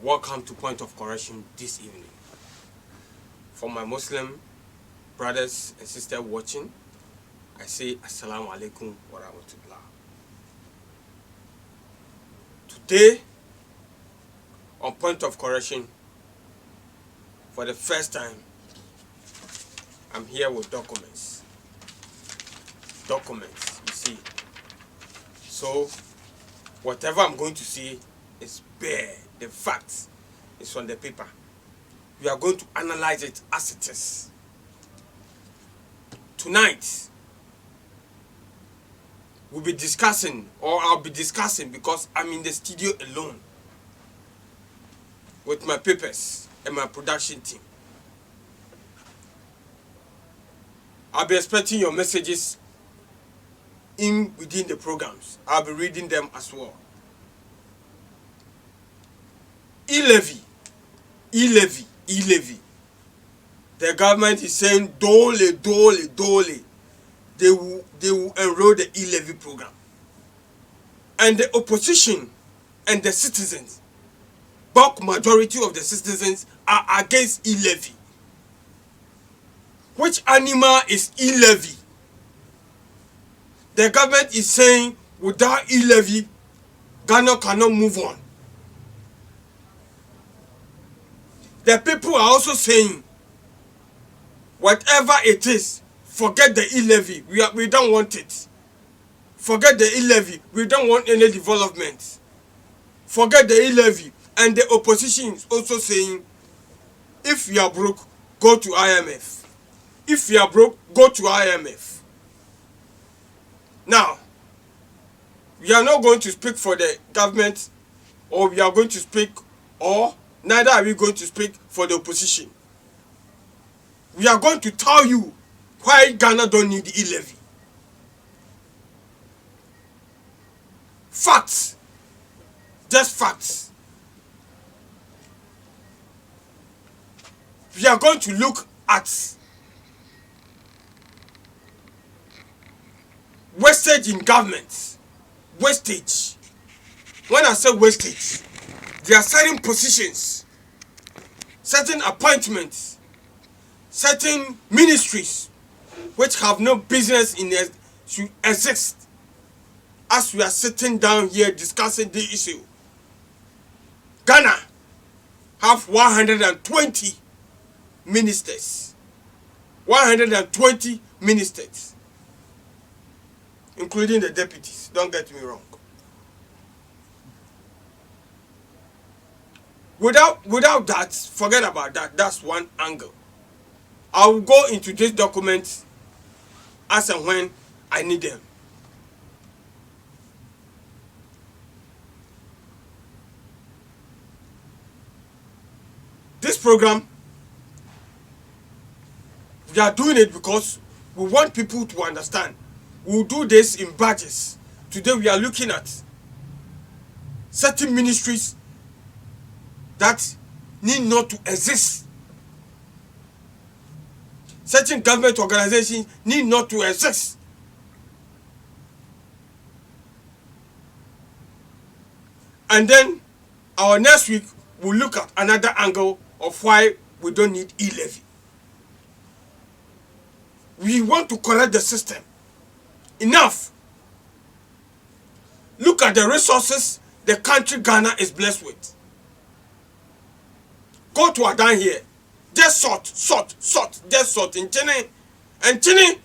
Welcome to Point of Correction this evening. For my Muslim brothers and sisters watching, I say Assalamu alaikum wa rahmatullah. Today, on Point of Correction, for the first time, I'm here with documents. Documents, you see. So, whatever I'm going to say is bare. The facts is on the paper. We are going to analyze it as it is. Tonight, we'll be discussing, or I'll be discussing because I'm in the studio alone with my papers and my production team. I'll be expecting your messages within the programs. I'll be reading them as well. E-Levy. The government is saying dole. They will enroll the E-Levy program. And the opposition and the citizens, bulk majority of the citizens are against E-Levy. Which animal is E-Levy? The government is saying without E-Levy, Ghana cannot move on. The people are also saying, whatever it is, forget the E-Levy. We don't want it. Forget the E-Levy. We don't want any development. Forget the E-Levy. And the opposition is also saying, if you are broke, go to IMF. If you are broke, go to IMF. Now, we are not going to speak for the government, or we are going to speak, or neither are we going to speak for the opposition. We are going to tell you why Ghana don't need E-Levy. Facts. Just facts. We are going to look at wastage in government. Wastage. When I say wastage, there are certain positions, certain appointments, certain ministries which have no business in it to exist as we are sitting down here discussing the issue. Ghana have 120 ministers. 120 ministers, including the deputies. Don't get me wrong. Without that, forget about that. That's one angle. I will go into this document as and when I need them. This program, we are doing it because we want people to understand. We'll do this in batches. Today we are looking at certain ministries that need not to exist. Certain government organizations need not to exist. And then our next week we'll look at another angle of why we don't need E-Levy. We want to correct the system. Enough. Look at the resources the country Ghana is blessed with. Go to Adan here. Just salt. Just salt in Chile. And Chile,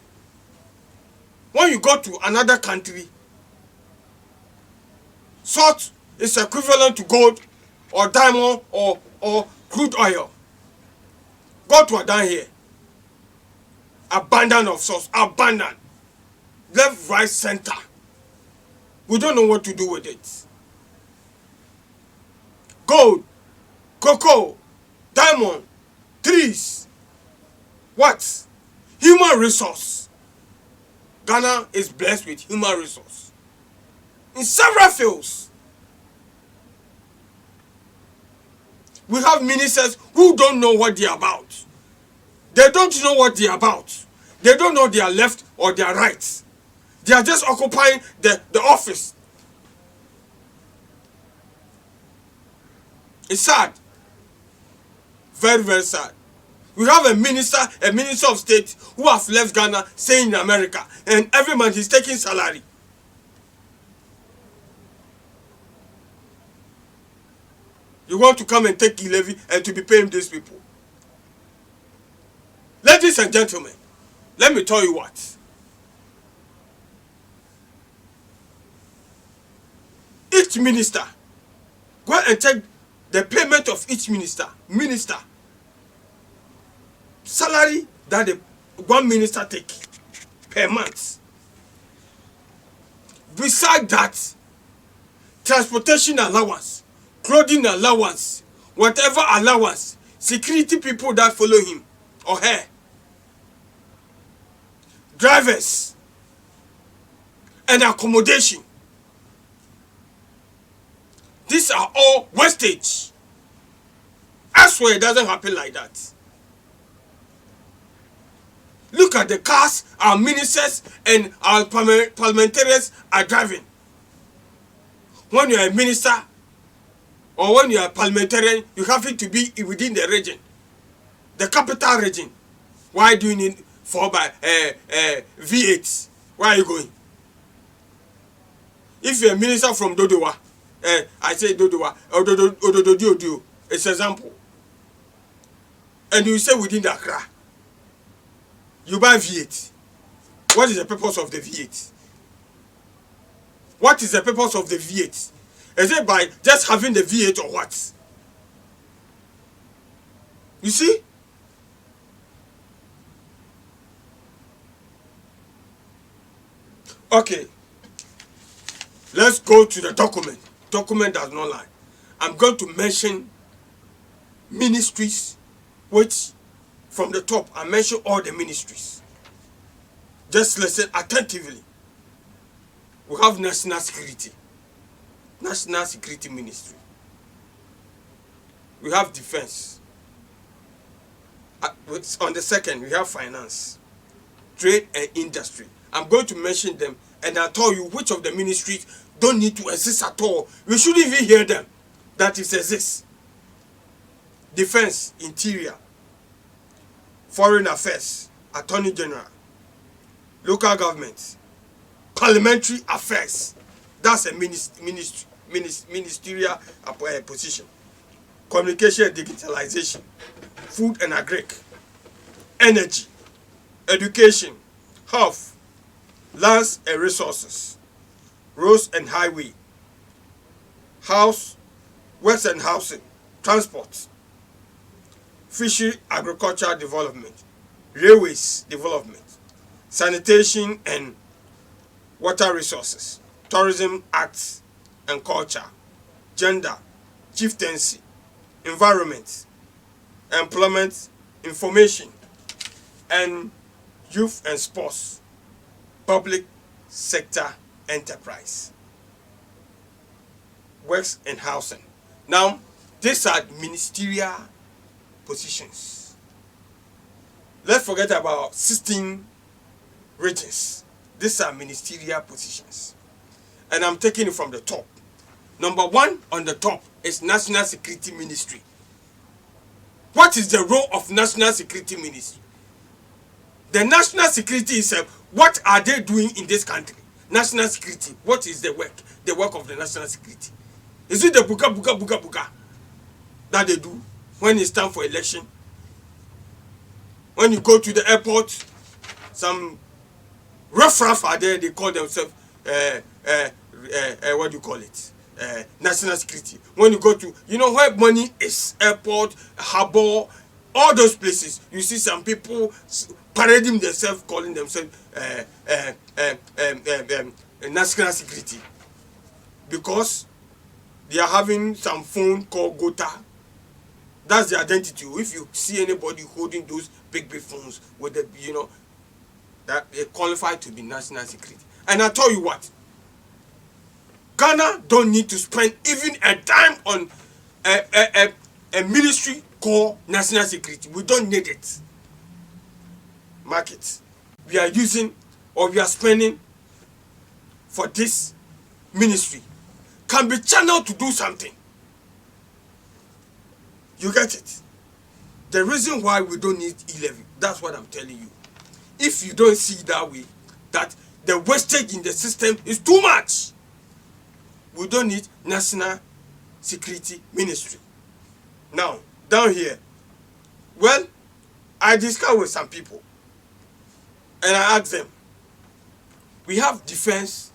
when you go to another country, salt is equivalent to gold or diamond or crude oil. Go to Adan here. Abundance of salt. Abundant. Left, right, center. We don't know what to do with it. Gold, cocoa, diamond, trees. What? Human resource. Ghana is blessed with human resource in several fields. We have ministers who don't know what they're about. They don't know what they're about. They don't know their left or their right. They are just occupying the office. It's sad. Very, very sad. We have a minister of state who have left Ghana, staying in America, and every month he's taking salary. You want to come and take E-Levy and to be paying these people. Ladies and gentlemen, let me tell you what. Each minister, go and check the payment of each minister. Salary that the one minister take per month. Besides that, transportation allowance, clothing allowance, whatever allowance, security people that follow him or her, drivers, and accommodation. These are all wastage. I swear it doesn't happen like that. Look at the cars our ministers and our parliamentarians are driving. When you are a minister or when you are a parliamentarian, you have to be within the region, the capital region. Why do you need V8? Where are you going? If you're a minister from Dodowa, I say Dodowa or Dododio, it's an example, and you say within the Accra, you buy V8. What is the purpose of the V8? What is the purpose of the V8? Is it by just having the V8 or what? You see? Okay. Let's go to the document. Document does not lie. I'm going to mention ministries which from the top, I mention all the ministries. Just listen attentively. We have National Security. National Security Ministry. We have Defense. On the second, we have Finance, Trade and Industry. I'm going to mention them and I'll tell you which of the ministries don't need to exist at all. We shouldn't even hear them that it exists. Defense, Interior, Foreign Affairs, Attorney General, Local Government, Parliamentary Affairs. That's a ministerial position. Communication and Digitalization, Food and Agric, Energy, Education, Health, Lands and Resources, Roads and Highway, House, Works and Housing, Transport, Fishery, Agricultural Development, Railways Development, Sanitation and Water Resources, Tourism Arts and Culture, Gender, Chieftaincy, Environment, Employment, Information, and Youth and Sports, Public Sector Enterprise, Works and Housing. Now, these are ministerial positions. Let's forget about 16 regions. These are ministerial positions. And I'm taking it from the top. Number one on the top is National Security Ministry. What is the role of National Security Ministry? The National Security is what are they doing in this country? National Security, what is the work? The work of the National Security. Is it the buka that they do when it's time for election? When you go to the airport, some riffraff are there, they call themselves what do you call it? National Security. When you go to, you know where money is, airport, harbor, all those places, you see some people parading themselves, calling themselves National Security, because they are having some phone called Gota. That's the identity. If you see anybody holding those big phones with the, you know, that they qualify to be National Security. And I tell you what, Ghana don't need to spend even a dime on a ministry called National Security. We don't need it. Market. We are using or we are spending for this ministry can be channeled to do something. You get it? The reason why we don't need E-Levy, that's what I'm telling you. If you don't see it that way, that the wastage in the system is too much, we don't need National Security Ministry. Now, down here, well, I discussed with some people and I asked them, we have defense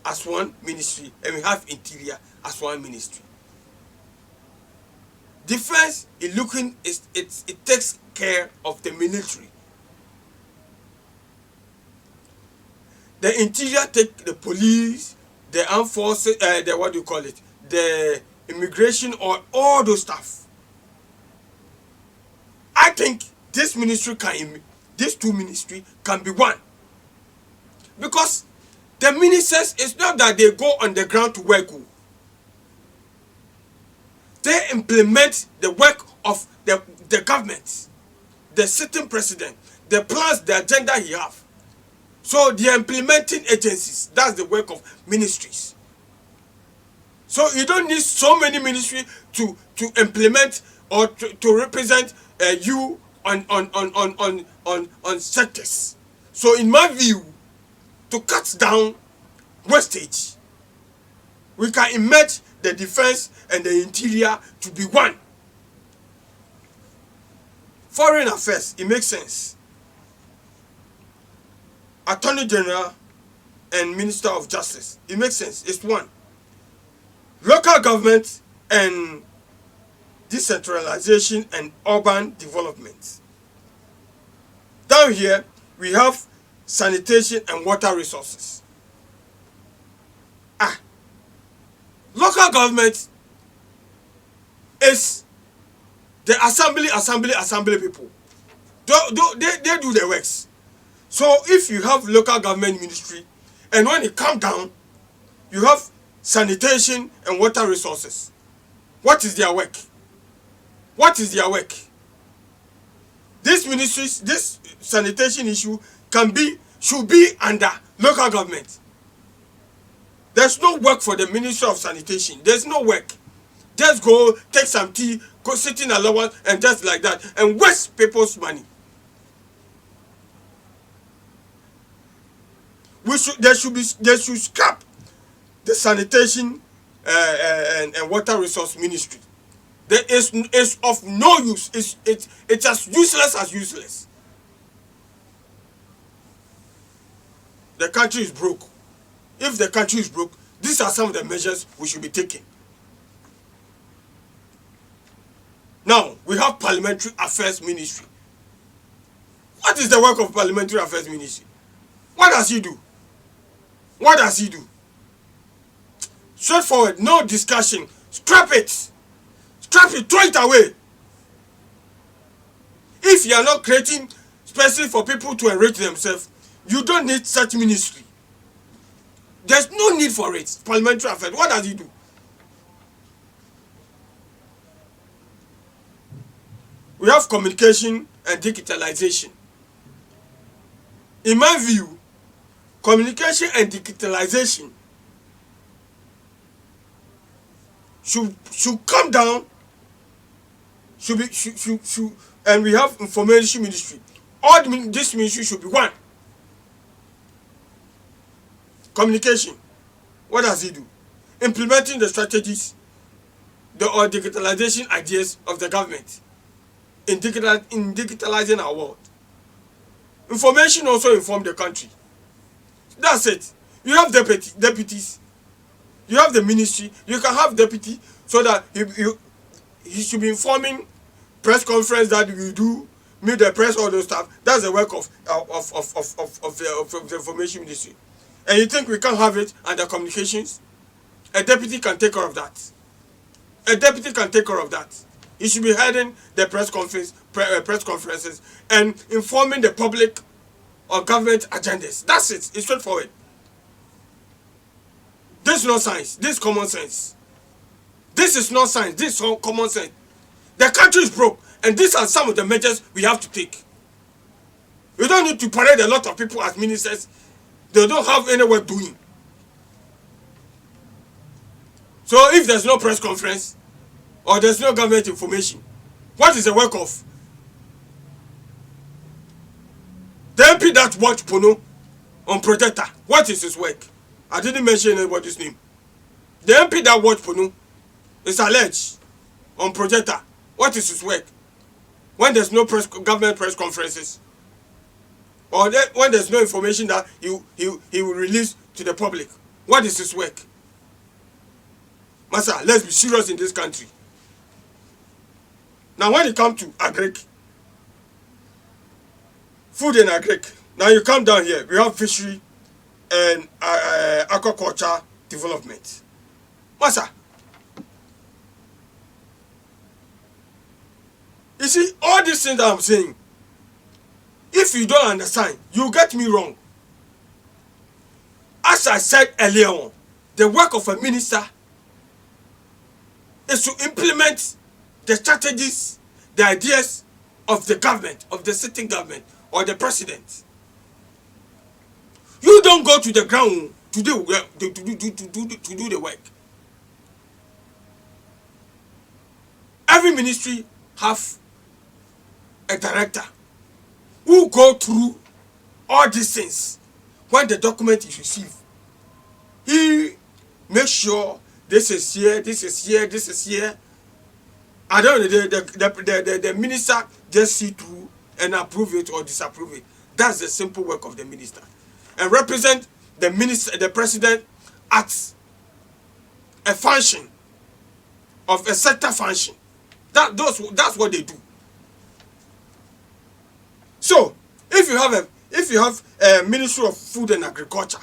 as one ministry and we have interior as one ministry. Defense is looking, it takes care of the military. The interior take the police, the armed forces, the what do you call it, the immigration, or all those stuff. I think this ministry can, these two ministries can be one, because the ministers, it's not that they go on the ground to work. They implement the work of the government, the sitting president, the plans, the agenda he have. So the implementing agencies, that's the work of ministries. So you don't need so many ministries to implement or to represent you on sectors. So in my view, to cut down wastage, we can merge the defense and the interior to be one. Foreign affairs, it makes sense. Attorney General and Minister of Justice, it makes sense. It's one. Local government and decentralization and urban development. Down here, we have sanitation and water resources. Local government is the assembly people. They do the works. So if you have local government ministry, and when it comes down, you have sanitation and water resources. What is their work? What is their work? This ministries, this sanitation issue should be under local government. There's no work for the Ministry of Sanitation. There's no work. Just go take some tea, go sit in allowance, and just like that, and waste people's money. They should scrap the sanitation and water resource ministry. It's of no use. It's as useless as useless. The country is broke. If the country is broke, these are some of the measures we should be taking. Now, we have Parliamentary Affairs Ministry. What is the work of Parliamentary Affairs Ministry? What does he do? What does he do? Straightforward, no discussion. Scrap it. Scrap it, throw it away. If you are not creating spaces for people to enrich themselves, you don't need such ministry. There's no need for it. Parliamentary affairs, what does he do? We have communication and digitalization. In my view, communication and digitalization should come down, and we have information ministry. All this ministry should be one. Communication, what does he do? Implementing the strategies, or digitalization ideas of the government in digitalizing our world. Information also inform the country. That's it. You have deputies. You have the ministry. You can have deputy, so that he should be informing press conference that we do, meet the press, all those stuff. That's the work of the information ministry. And you think we can't have it under communications? A deputy can take care of that. A deputy can take care of that. He should be heading the press conferences and informing the public on government agendas. That's it. It's straightforward. This is not science. This is common sense. This is not science. This is common sense. The country is broke, and these are some of the measures we have to take. We don't need to parade a lot of people as ministers. They don't have any work doing. So if there's no press conference, or there's no government information. What is the work of the MP that watched Pono on Protector? What is his work? I didn't mention anybody's name. The MP that watched Pono is alleged on Protector. What is his work? When there's no government press conferences, or when there's no information that he will release to the public, what is his work? Master, let's be serious in this country. Now when it comes to agric, food and agric, now you come down here, we have fishery and aquaculture development. Master, you see, all these things that I'm saying, if you don't understand, you get me wrong. As I said earlier on, the work of a minister is to implement the strategies, the ideas of the government, of the sitting government, or the president. You don't go to the ground to do the work. Every ministry have a director who go through all these things. When the document is received, he makes sure this is here, this is here, this is here. I don't know, the minister just see through and approve it or disapprove it. That's the simple work of the minister. And represent the minister, the president at a function of a sector function. That's what they do. So if you have a Ministry of Food and Agriculture,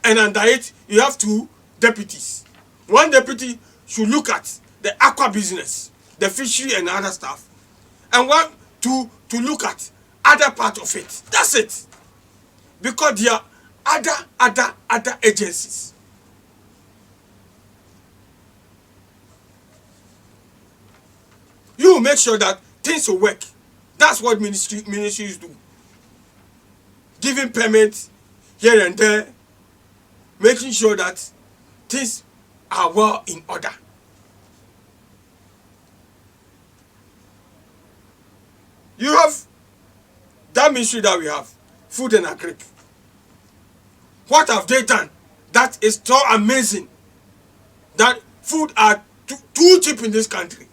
and under it you have 2 deputies. One deputy should look at the aqua business, the fishery and other stuff, and one to look at other part of it. That's it. Because there are other agencies. You make sure that things will work. That's what ministries do. Giving permits here and there, making sure that things are well in order. You have that ministry that we have, food and agric. What have they done that is so amazing that food are too cheap in this country?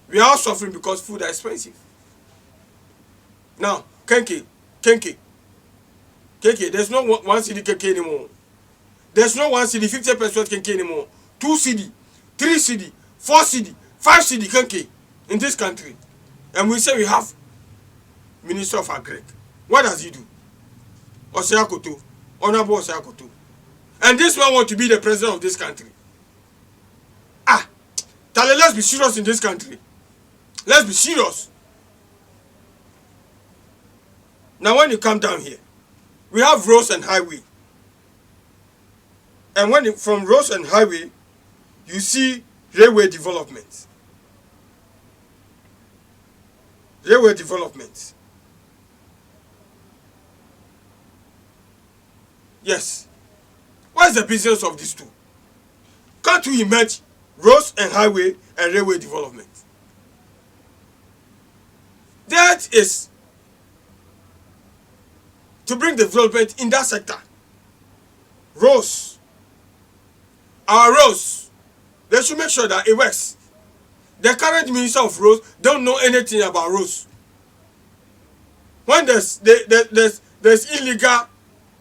We are suffering because food are expensive. Now, kenke, there's no 1 cedi kenke anymore. There's no 1 cedi, 50% kenke anymore. 2 cedi, 3 cedi, 4 cedi, 5 cedi kenke in this country. And we say we have Minister of Agric. What does he do? Oseakoto, Honorable Oseakoto. And this one want to be the president of this country. Tale, let's be serious in this country. Let's be serious. Now when you come down here, we have roads and highway. And from roads and highway, you see railway development. Railway development. Yes. What is the business of these two? Can't we imagine roads and highway and railway development? That is to bring development in that sector. Roads. Our roads, they should make sure that it works. The current Minister of Roads don't know anything about roads. When there's illegal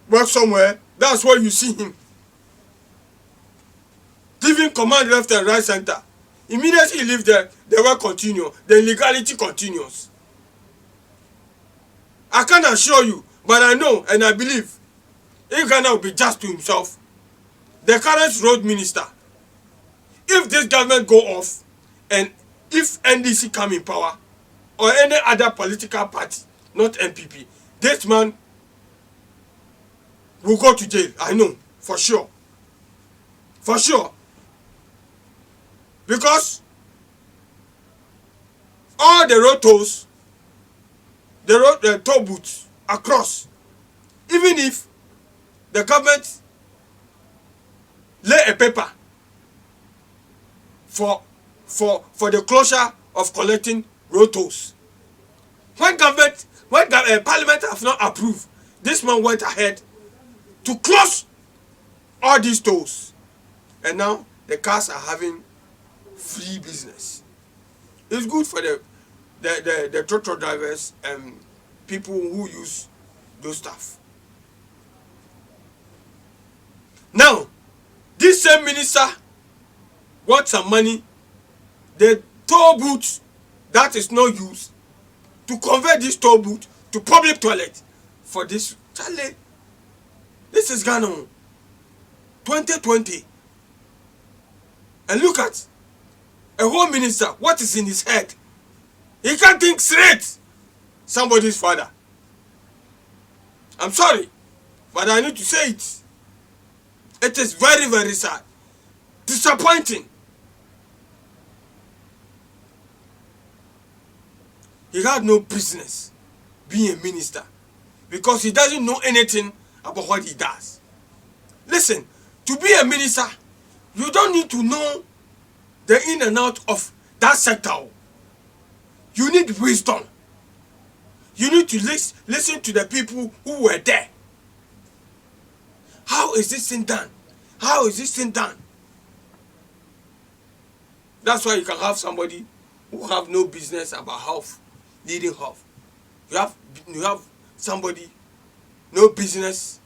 work somewhere, that's where you see him giving command left and right center. Immediately he leaves there, the work continues, the illegality continues. I can't assure you, but I know and I believe if Ghana will be just to himself, the current road minister, if this government go off and if NDC come in power or any other political party, not MPP, this man will go to jail. I know, for sure. For sure. Because all the road tolls, the toll booths across, even if the government lay a paper for the closure of collecting road tolls. When Parliament have not approved, this man went ahead to close all these tolls, and now the cars are having free business. It's good for the tractor drivers and people who use those stuff. Now, this same minister wants some money, the toll booths that is not used, to convert this toll booth to public toilet for this. Charlie, this is Ghana 2020. And look at a home minister, what is in his head? He can't think straight. Somebody's father. I'm sorry, but I need to say it. It is very, very sad. Disappointing. He had no business being a minister because he doesn't know anything about what he does. Listen, to be a minister, you don't need to know the in and out of that sector. You need wisdom. You need to listen to the people who were there. How is this thing done? How is this thing done? That's why you can have somebody who have no business about health, leading health. You have somebody no business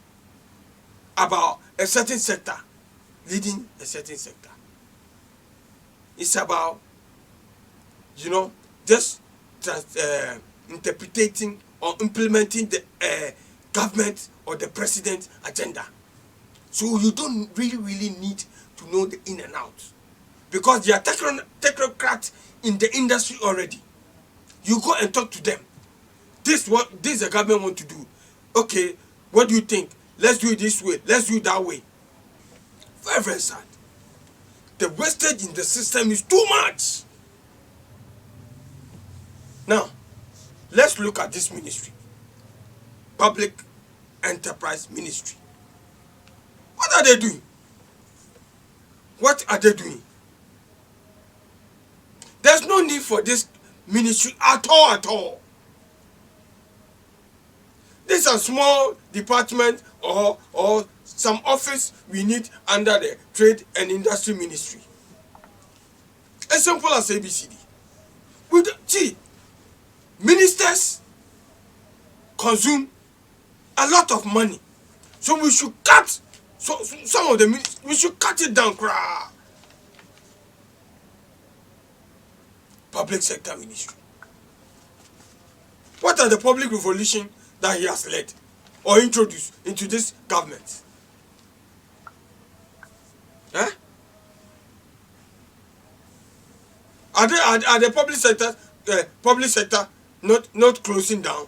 about a certain sector, leading a certain sector. It's about, just interpreting or implementing the government or the president's agenda. So you don't really need to know the in and out, because they are technocrats in the industry already. You go and talk to them. This the government want to do. Okay, what do you think? Let's do it this way. Let's do it that way. Very, very sad. The wastage in the system is too much. Now, let's look at this ministry. Public Enterprise Ministry. What are they doing? What are they doing? There's no need for this ministry at all. This is a small department or some office we need under the Trade and Industry Ministry. As simple as ABCD. Ministers consume a lot of money, so we should cut some of the we should cut it down. Public sector ministry. What are the public revolution that he has led or introduced into this government? Eh? Are the public sector not closing down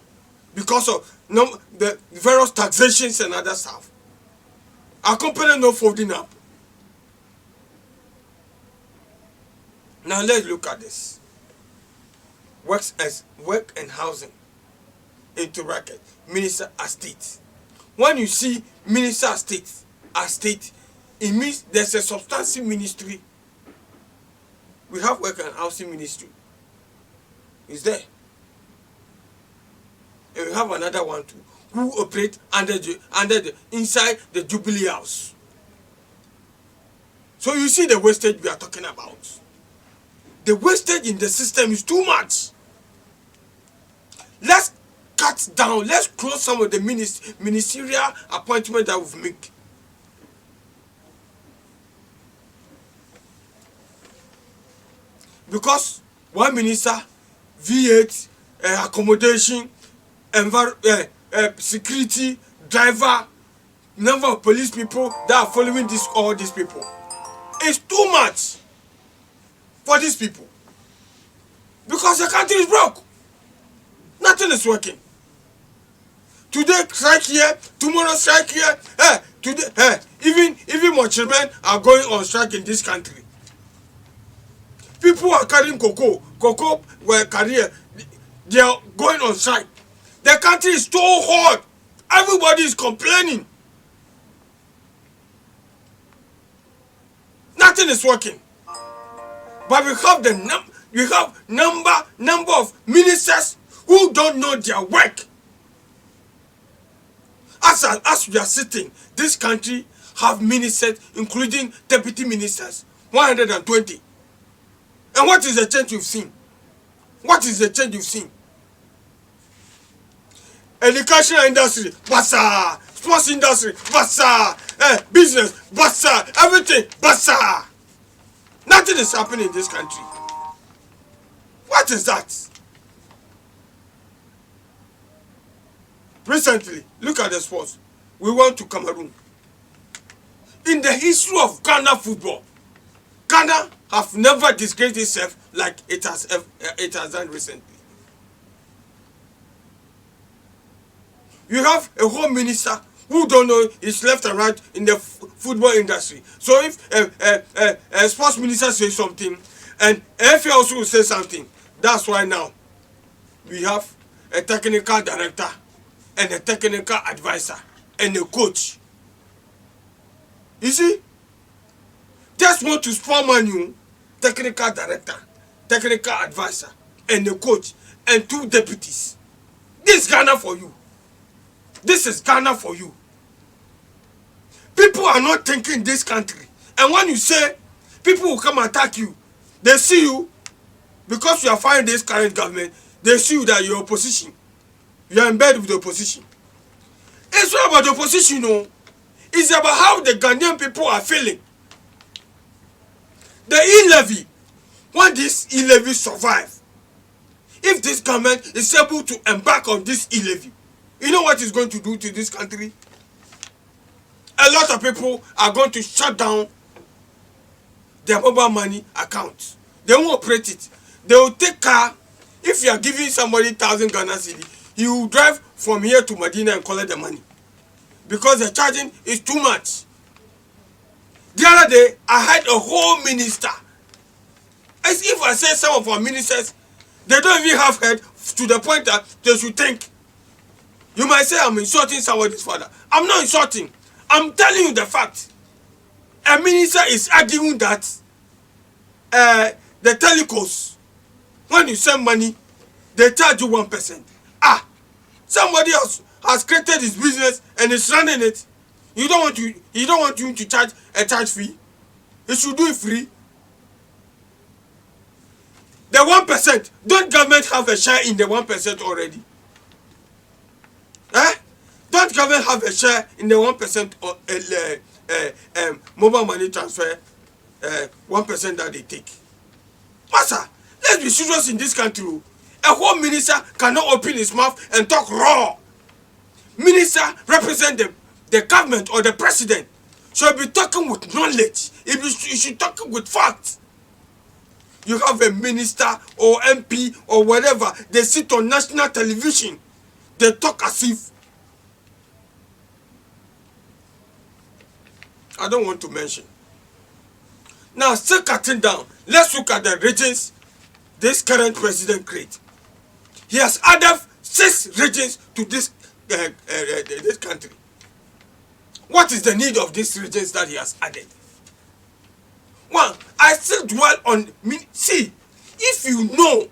because of the various taxations and other stuff? Our company not folding up. Now let's look at this. Work and housing into bracket. Minister as state. When you see minister as state, it means there's a substantive ministry. We have work and housing ministry. Is there? And we have another one too, who operate inside the Jubilee House. So you see the wastage we are talking about. The wastage in the system is too much. Let's cut down. Let's close some of the ministerial appointments that we've made. Because one minister, V8, accommodation, security, driver, number of police people that are following all these people. It's too much for these people. Because the country is broke. Nothing is working. Today strike here, tomorrow strike here. Even more children are going on strike in this country. People are carrying cocoa were career. They are going on strike. The country is so hot. Everybody is complaining. Nothing is working. But we have number of ministers who don't know their work. As we are sitting, this country have ministers, including deputy ministers, 120. And what is the change you've seen? What is the change you've seen? Educational industry, bassa. Sports industry, bassa. Business, bassa. Everything, bassa. Nothing is happening in this country. What is that? Recently, look at the sports. We went to Cameroon. In the history of Ghana football, Ghana have never disgraced itself like it has done recently. You have a home minister who don't know his left and right in the football industry. So if a sports minister says something and FA also will say something, that's why now we have a technical director and a technical advisor and a coach. You see, just want to spawn you, technical director, technical advisor, and a coach, and 2 deputies. This is Ghana for you. This is Ghana for you. People are not thinking this country. And when you say people will come attack you, they see you, because you are fighting this current government, they see you that you're opposition. You are in bed with the opposition. It's not about the opposition, no. It's about how the Ghanaian people are feeling. The E-Levy, when this E-Levy survive, if this government is able to embark on this E-Levy, you know what it's going to do to this country? A lot of people are going to shut down their mobile money accounts. They won't operate it. They will take car. If you are giving somebody 1,000 Ghana cedi, he will drive from here to Medina and collect the money. Because the charging is too much. The other day, I had a whole minister. As if I said some of our ministers, they don't even have head to the point that they should think. You might say I'm insulting somebody's father. I'm not insulting. I'm telling you the fact. A minister is arguing that the telecos, when you send money, they charge you 1%. Somebody else has created his business and is running it. You don't want you to charge a charge fee. You should do it free. The 1%, don't government have a share in the 1% already? Don't government have a share in the 1% mobile money transfer, 1% that they take? Master, let's be serious in this country. A whole minister cannot open his mouth and talk raw. Minister represent the government or the president. Should be talking with knowledge. You should talk with facts. You have a minister or MP or whatever. They sit on national television. They talk as if. I don't want to mention. Now, still cutting down. Let's look at the regions this current president created. He has added 6 regions to this country. What is the need of these regions that he has added? One, I still dwell on, see, if you know,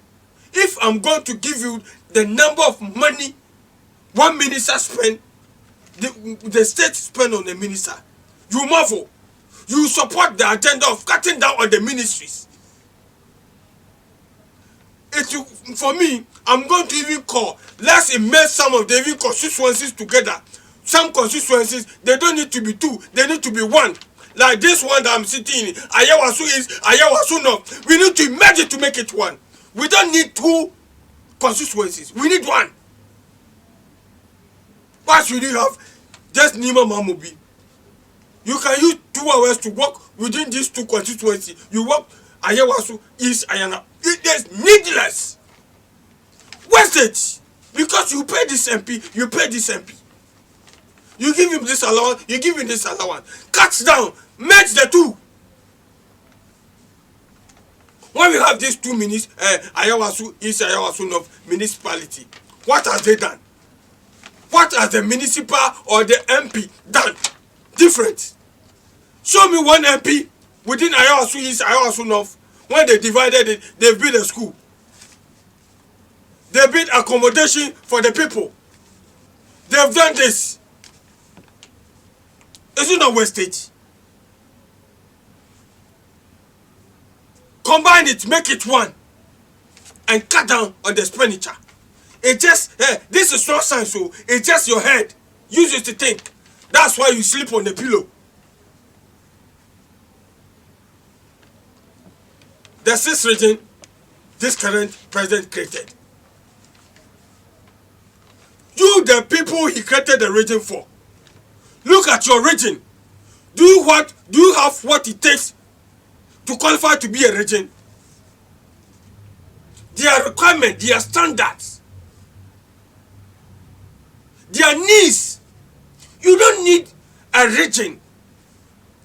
if I'm going to give you the number of money one minister spend, the state spend on the minister, you marvel. You support the agenda of cutting down on the ministries. For me, I'm going to even call, let's immerse some of the even constituencies together. Some constituencies, they don't need to be 2, they need to be 1. Like this one that I'm sitting in, Ayawasu East, Ayawasu North. We need to merge it to make it 1. We don't need 2 constituencies. We need 1. Why should you have just Nima Mamubi? You can use 2 hours to work within these 2 constituencies. You work Ayawasu East, Ayana. It is needless. Waste it. Because you pay this MP, you pay this MP. You give him this allowance, you give him this allowance. Cut down, merge the 2. When we have these 2 Ayawasu East, Ayawasu North municipality, what have they done? What has the municipal or the MP done different? Show me one MP within Ayawasu East, Ayawasu North When they divided it, they built a school. They built accommodation for the people. They've done this. Is it not wastage? Combine it, make it one, and cut down on the expenditure. It just, this is not science, so it's just your head. Use it to think. That's why you sleep on the pillow. The sixth region this current president created. You, the people he created the region for. Look at your region. Do you have what it takes to qualify to be a region? Their requirements, their standards, their needs. You don't need a region,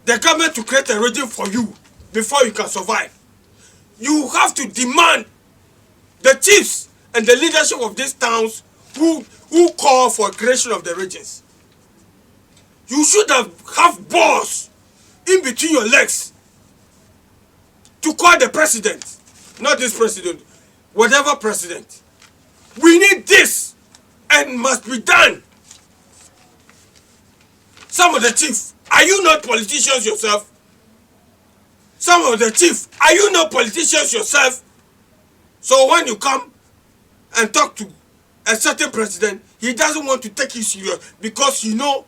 the government, to create a region for you before you can survive. You have to demand the chiefs and the leadership of these towns who call for creation of the regions. You should have balls in between your legs to call the president, not this president, whatever president. We need this and must be done. Some of the chiefs, are you not politicians yourself? Some of the chiefs, are you not politicians yourself? So when you come and talk to a certain president, he doesn't want to take you serious because you know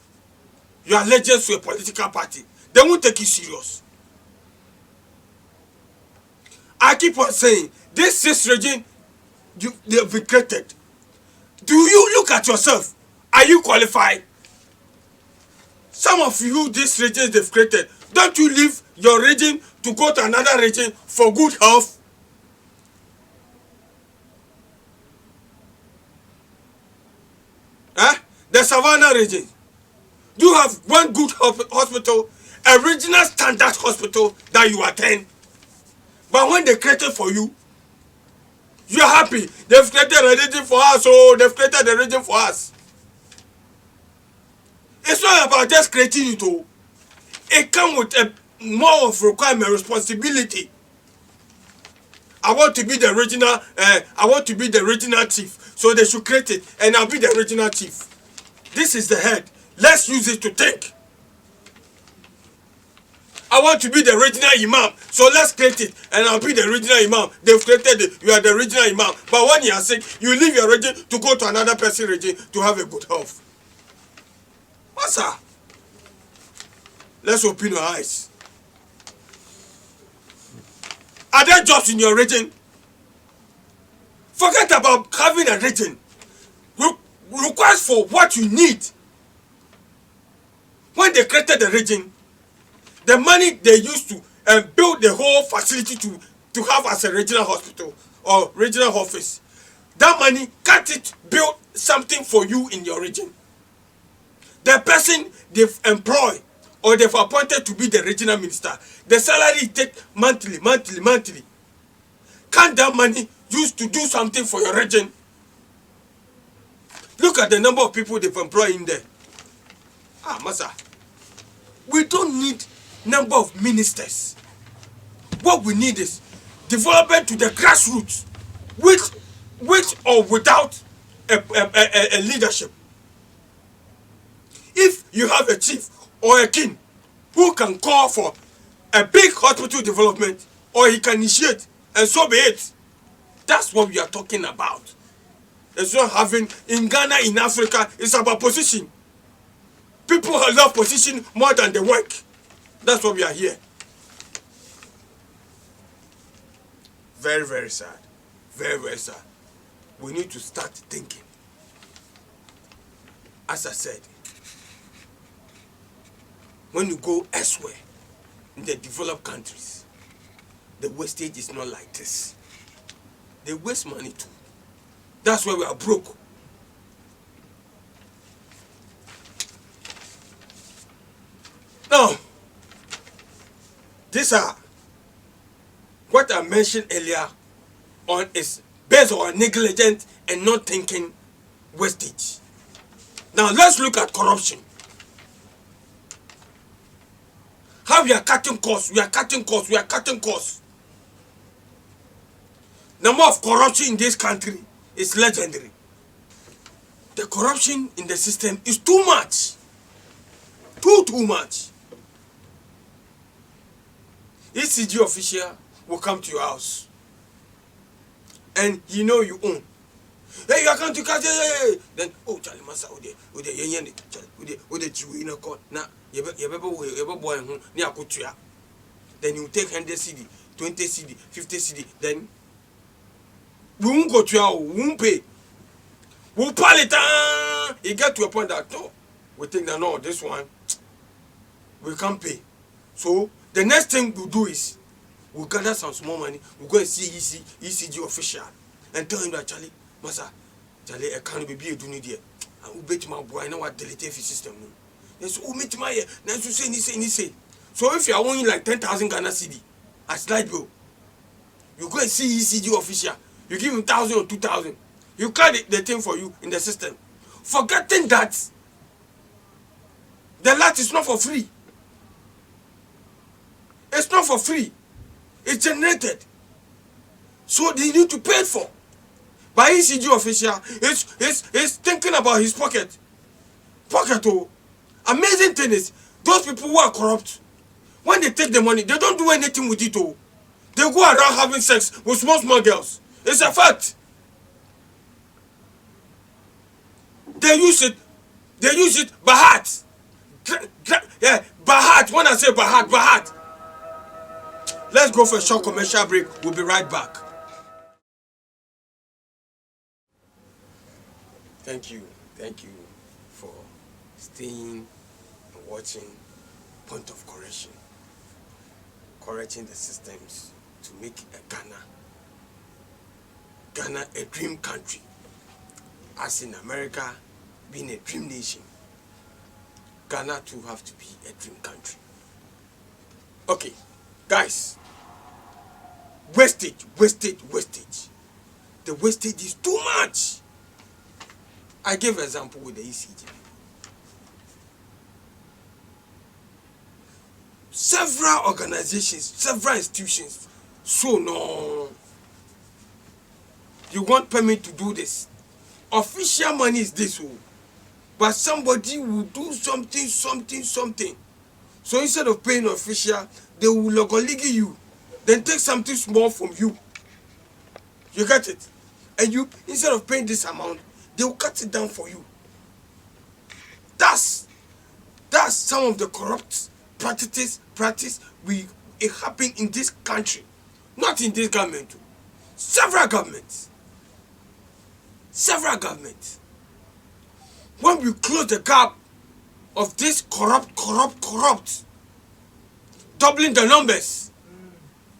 you are allegiance to a political party. They won't take you serious. I keep on saying, this sixth region they've been created. Do you look at yourself? Are you qualified? Some of you, these regions they've created, don't you leave your region to go to another region for good health? The Savannah region. Do you have one good hospital, a regional standard hospital that you attend? But when they created for you, you are happy. They've created a region for us, so they've created a region for us. It's not about just creating it all. It comes with a more of requirement, responsibility. I want to be the regional chief, so they should create it, and I'll be the regional chief. This is the head. Let's use it to think. I want to be the regional imam, so let's create it, and I'll be the regional imam. They've created it. You are the regional imam. But when you are sick, you leave your region to go to another person's region to have a good health. What's up? Let's open our eyes. Are there jobs in your region? Forget about having a region. Request for what you need. When they created the region, the money they used to build the whole facility to have as a regional hospital or regional office, that money, cut it, build something for you in your region. The person they've employed or they've appointed to be the regional minister, the salary take monthly. Can't that money used to do something for your region? Look at the number of people they've employed in there. Massa, we don't need number of ministers. What we need is development to the grassroots, with or without a leadership. If you have a chief or a king who can call for a big hospital development, or he can initiate, and so be it, that's what we are talking about. It's not having in Ghana, in Africa, it's about position. People love position more than the work. That's what we are here. Very, very sad. Very, very sad. We need to start thinking. As I said, when you go elsewhere, in the developed countries, the wastage is not like this. They waste money too. That's why we are broke. Now, these are what I mentioned earlier on is based on negligent and not thinking wastage. Now let's look at corruption. How we are cutting costs, we are cutting costs. Number of corruption in this country is legendary. The corruption in the system is too much. Too much. ECG official will come to your house and you know you own. Hey, you are coming to catch. Hey. Then, oh, Charlie Massa, ode, yen, ode, chiwi na court. Na, yebe boy, ni akutuya. Then you take 100 CD, 20 CD, 50 CD. Then we won't go to you, we won't pay. We'll pal it. It get to a point that no, we think that no, this one we can't pay. So the next thing we'll do is we'll gather some small money. We'll go and see ECG official and tell him that Charlie, Massa, Charlie, I can't be a doing it. I will bet my boy. I know what delete the system. Then so meet my now you say. So if you are owing like 10,000 Ghana CD as light bill, you go and see ECG official. You give him 1,000 or 2,000. You carry the thing for you in the system, forgetting that the light is not for free. It's not for free. It's generated. So they need to pay for. But ECG official is thinking about his pocket. Oh. Amazing thing is, those people who are corrupt, when they take the money, they don't do anything with it. Oh. They go around having sex with small girls. It's a fact. They use it by heart. Yeah, by heart. When I say by heart. Let's go for a short commercial break. We'll be right back. Thank you for staying and watching Point of Correction. Correcting the systems to make Ghana a dream country. As in America being a dream nation, Ghana too have to be a dream country. Okay, guys. Wastage. The wastage is too much. I gave an example with the ECG. Several organizations, several institutions. So no, you want permit to do this. Official money is this, but somebody will do something. So instead of paying official, they will logoligi you, then take something small from you. You get it? And you, instead of paying this amount, they will cut it down for you. That's some of the corrupt practice it happen in this country, not in this government. Several governments. When we close the gap of this corrupt, doubling the numbers,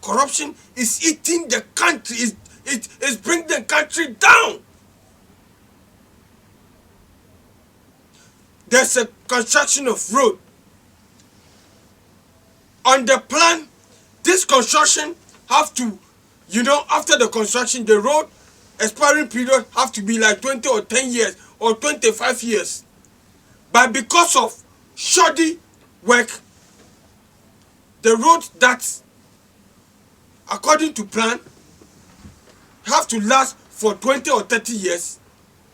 corruption is eating the country. It is bringing the country down. There's a construction of road. On the plan, this construction have to, after the construction, the road expiring period have to be like 20 or 10 years or 25 years. But because of shoddy work, the road that, according to plan, have to last for 20 or 30 years,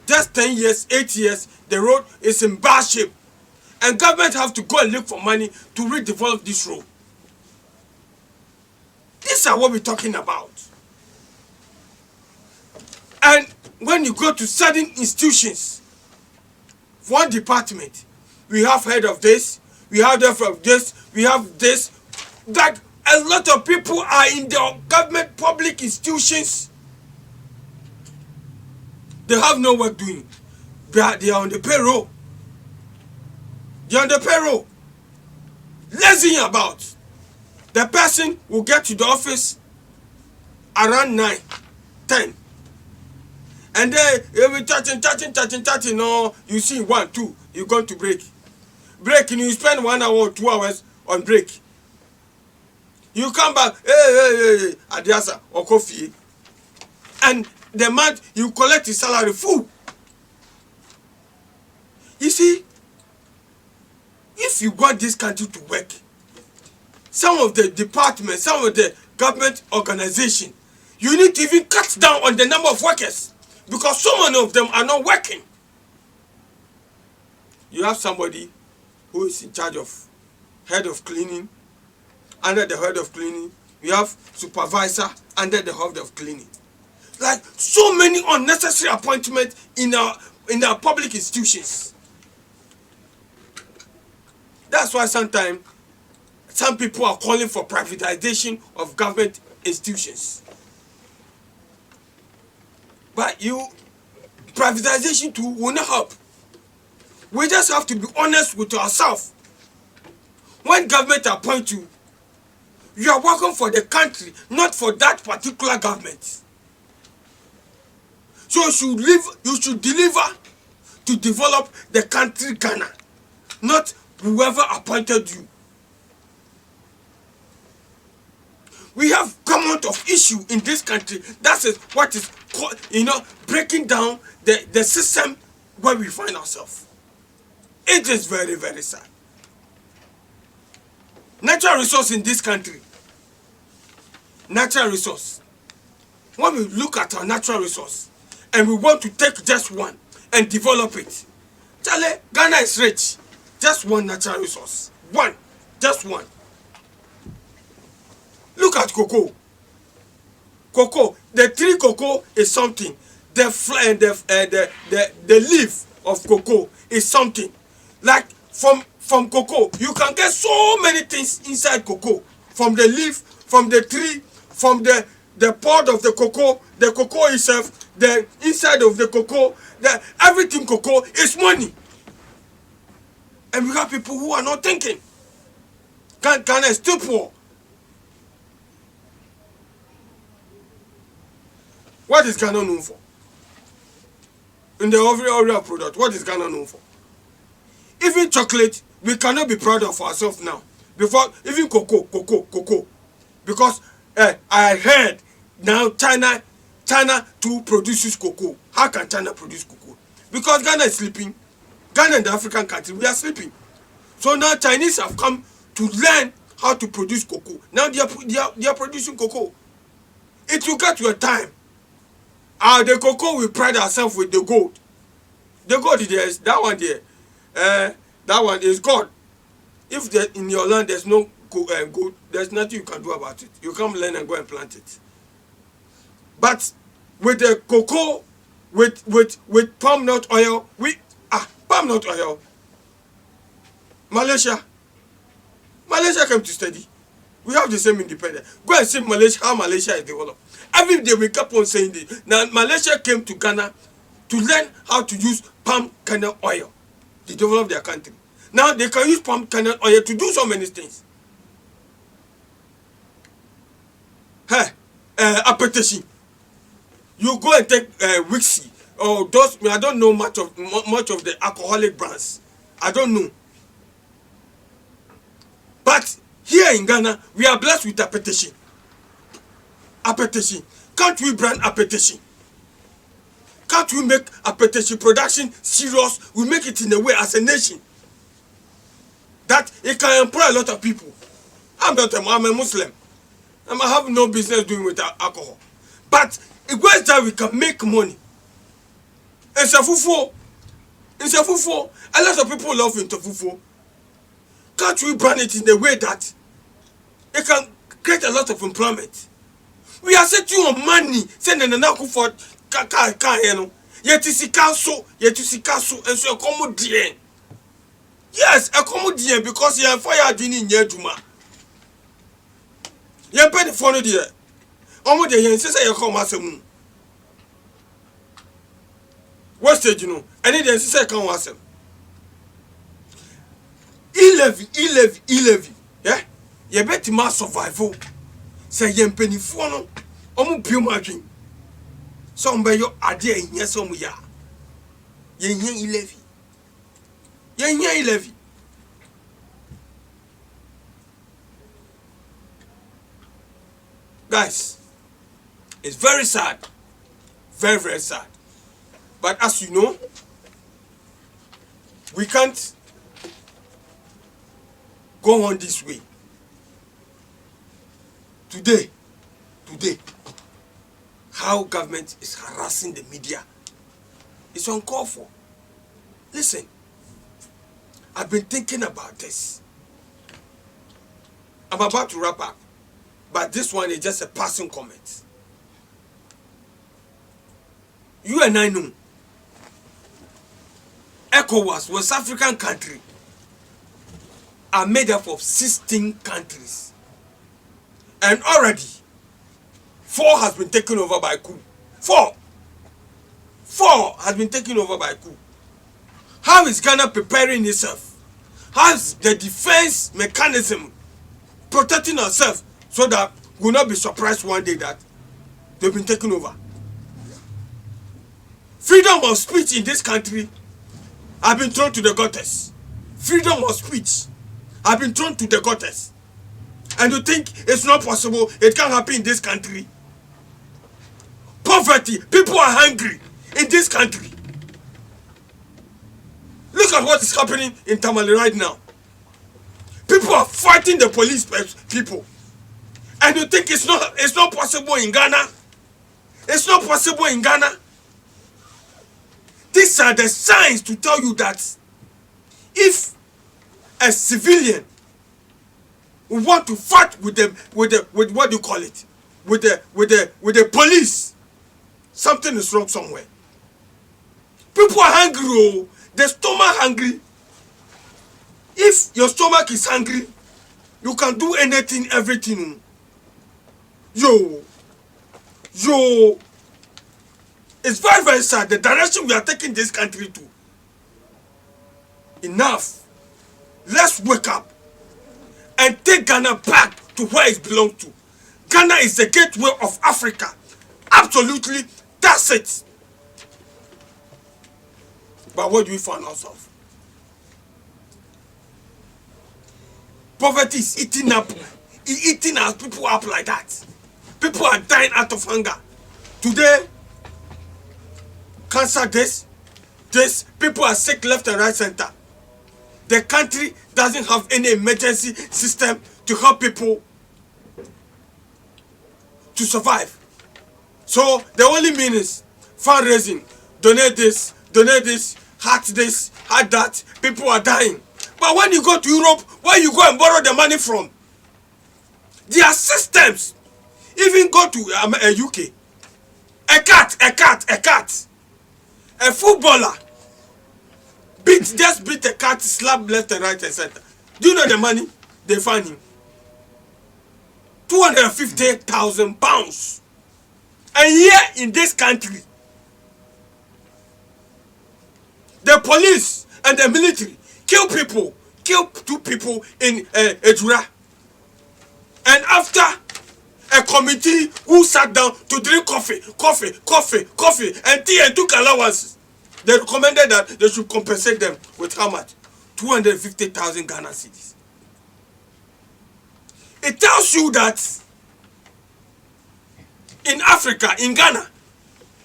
just 10 years, 8 years, the road is in bad shape. And government have to go and look for money to redevelop this road. These are what we're talking about. And when you go to certain institutions, one department, we have heard of this, we have heard of this, we have this, that a lot of people are in the government public institutions. They have no work doing. They are on the payroll. They are on the payroll. Lazy about. The person will get to the office around 9, 10. And then you'll be chatting. No, you see 1, 2, you're going to break. Break, and you spend 1 hour or 2 hours on break. You come back, hey, adiasa or coffee. And the month you collect his salary full. You see, if you want this country to work, some of the departments, some of the government organizations, You need to even cut down on the number of workers because so many of them are not working. You have somebody who is in charge of head of cleaning. Under the head of cleaning, you have supervisor under the head of cleaning. Like so many unnecessary appointments in our public institutions. That's why sometimes some people are calling for privatization of government institutions. But privatization too will not help. We just have to be honest with ourselves. When government appoints you, you are working for the country, not for that particular government. So you should deliver to develop the country Ghana, not whoever appointed you. We have come out of issue in this country. That is what is called, breaking down the system where we find ourselves. It is very, very sad. Natural resource in this country. Natural resource. When we look at our natural resource and we want to take just one and develop it, Charlie, Ghana is rich. Just one natural resource. One. Just one. Look at cocoa. Cocoa. The tree cocoa is something. The leaf of cocoa is something. Like from cocoa, you can get so many things inside cocoa. From the leaf, from the tree, from the pod of the cocoa itself, the inside of the cocoa, everything cocoa is money. And we have people who are not thinking. Ghana is still poor. What is Ghana known for? In the overall product, what is Ghana known for? Even chocolate, we cannot be proud of ourselves now. Before, even cocoa. Because I heard now China too produces cocoa. How can China produce cocoa? Because Ghana is sleeping. Ghana and the African country, we are sleeping. So now Chinese have come to learn how to produce cocoa. Now they are producing cocoa. It will get to a time. The cocoa we pride ourselves with the gold. The gold is that one there. That one is God. If in your land there's no gold, there's nothing you can do about it. You come learn and go and plant it. But with the cocoa, with palm nut oil, palm nut oil. Malaysia came to study. We have the same independence. Go and see Malaysia, how Malaysia is developed. Every day we keep on saying this. Now Malaysia came to Ghana to learn how to use palm kernel oil to develop their country. Now they can use palm kernel oil to do so many things. Appetition. You go and take Wixie or those. I don't know much of the alcoholic brands. I don't know. But here in Ghana, we are blessed with appetition. Appetition. Can't we brand appetition? Can't we make appetition production serious? We make it in a way as a nation that it can employ a lot of people. I'm a Muslim. I have no business doing with alcohol. But it goes that we can make money. It's a fufu. A lot of people love into fufu. Can't we brand it in a way that it can create a lot of employment? We are setting on money, sending an alcohol for yet is council, and so a comedian. Yes, a comedian because you are fired in Yeduma. You pay the phone dear. Almost the yen says I come as a moon. What stage you know? I need to say come as him. E-Levy. Yeah? You bet ma survival. Say yen penny phone. Pure margin. Some by your idea in yes, ya. Yen E-Levy. E-Levy. Guys, it's very sad. Very, very sad. But as you know, we can't go on this way. Today, how government is harassing the media. It's uncalled for. Listen, I've been thinking about this. I'm about to wrap up, but this one is just a passing comment. You and I know ECOWAS, West African country, are made up of 16 countries. And already, 4 has been taken over by coup. 4 has been taken over by coup. How is Ghana preparing itself? How is the defense mechanism protecting ourselves so that we will not be surprised one day that they've been taken over? Freedom of speech in this country have been thrown to the gutters. Freedom of speech have been thrown to the gutters. And you think it's not possible, it can't happen in this country? Poverty, people are hungry in this country. Look at what is happening in Tamale right now. People are fighting the police people. And you think it's not possible in Ghana? It's not possible in Ghana. These are the signs to tell you that if a civilian want to fight with what do you call it? With the police, something is wrong somewhere. People are hungry, oh, the stomach hungry. If your stomach is hungry, you can do anything, everything. Yo. It's very, very sad the direction we are taking this country to. Enough. Let's wake up and take Ghana back to where it belongs to. Ghana is the gateway of Africa. Absolutely, that's it. But what do we find ourselves? Poverty is eating our people up like that. People are dying out of hunger. Today, cancer, this, people are sick left and right center. The country doesn't have any emergency system to help people to survive. So the only means is fundraising, donate this, heart this, heart that. People are dying. But when you go to Europe, where you go and borrow the money from? Their systems. Even go to UK. A cat. A footballer just beat a cat, slap left and right and center. Do you know the money they find him? £250,000. And here in this country, the police and the military kill 2 people in Ejura. And after a committee who sat down to drink coffee, and tea and took allowances, they recommended that they should compensate them with how much? 250,000 Ghana cedis. It tells you that in Africa, in Ghana,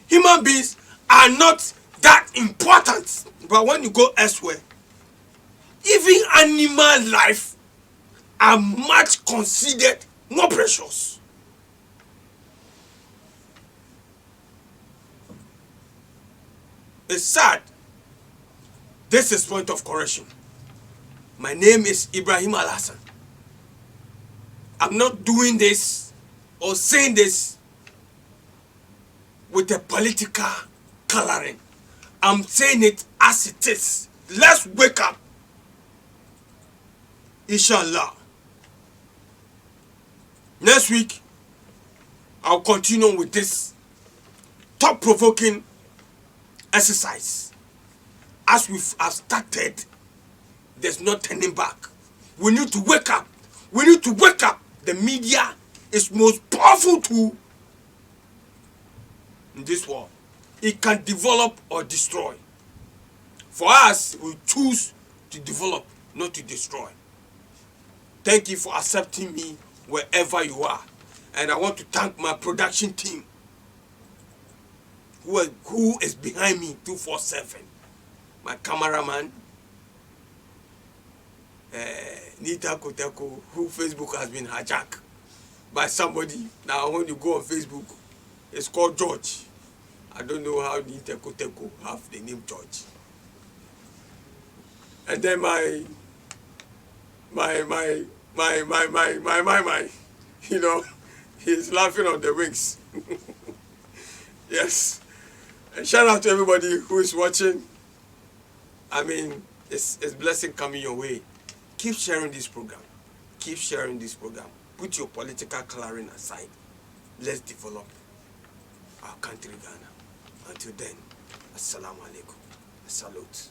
human beings are not that important. But when you go elsewhere, even animal life are much considered more precious. It's sad. This is point of correction. My name is Ibrahim Al-Hassan. I'm not doing this or saying this with a political coloring. I'm saying it as it is. Let's wake up. Inshallah. Next week, I'll continue with this thought-provoking exercise. As we have started, there's no turning back. We need to wake up. We need to wake up. The media is most powerful tool in this world. It can develop or destroy. For us, we choose to develop, not to destroy. Thank you for accepting me wherever you are. And I want to thank my production team who is behind me 247. My cameraman, Nita Koteko, who Facebook has been hijacked by somebody. Now when you go on Facebook, It's called George. I don't know how the Teko have the name George. And then my, you know, he's laughing on the wings. Yes. And shout out to everybody who is watching. I mean, it's blessing coming your way. Keep sharing this program. Keep sharing this program. Put your political coloring aside. Let's develop our country, Ghana. Until then, assalamu alaikum. Salute.